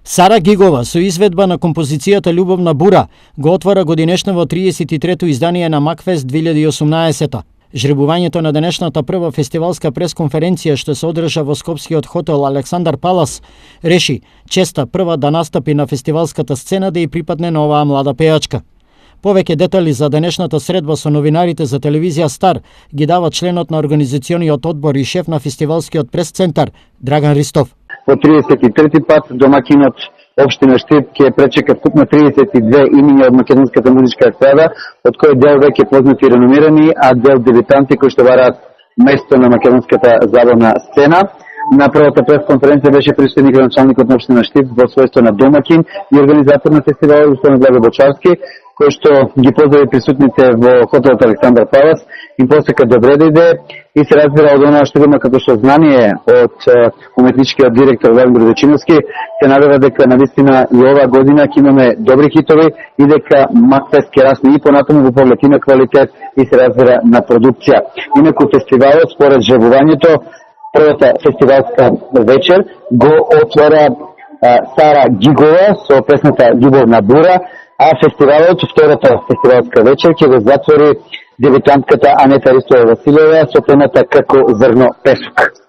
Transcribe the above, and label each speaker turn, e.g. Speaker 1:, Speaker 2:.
Speaker 1: Сара Гигова со изведба на композицијата Љубовна бура го отвора годинешново 33-то издание на Макфест 2018. Жребувањето на денешната прва фестивалска пресконференција што се одржа во скопскиот хотел Александар Палас реши честа прва да настапи на фестивалската сцена да ја припадне на оваа млада пејачка. Повеќе детали за денешната средба со новинарите за телевизија Стар ги дава членот на организациониот одбор и шеф на фестивалскиот пресцентар Драган Ристов.
Speaker 2: По 33 пат домакинот Општина Штип ќе пречека вкупно 32 имиња од македонската музичка естрада, од кои дел веќе познати и реномирани, а дел дебитанти кои што бараат место на македонската забавна сцена. На првата пресконференција беше присутен градоначалникот на Општина Штип во својство на домакин и организатор на фестивалот господин Благо Бочарски, кој што ги поздрави присутните во хотелот Александар Палас, им посека добре дојде и се разбира од оноа што има како што знание од уметничкиот директор Владимир Дечиновски, се надева дека навистина и оваа година ќе имаме добри хитови и дека Макфест ќе расне и понатаму во поглед и на квалитет и се разбира на продукција. Инаку фестивалот според жребувањето првата фестивалска вечер го отвора Сара Гигова со песната Љубовна бура, а фестивалот, втората фестивалска вечер, ќе го затвори дебютантката Анета Ристова Василева со темата Како зрно песок.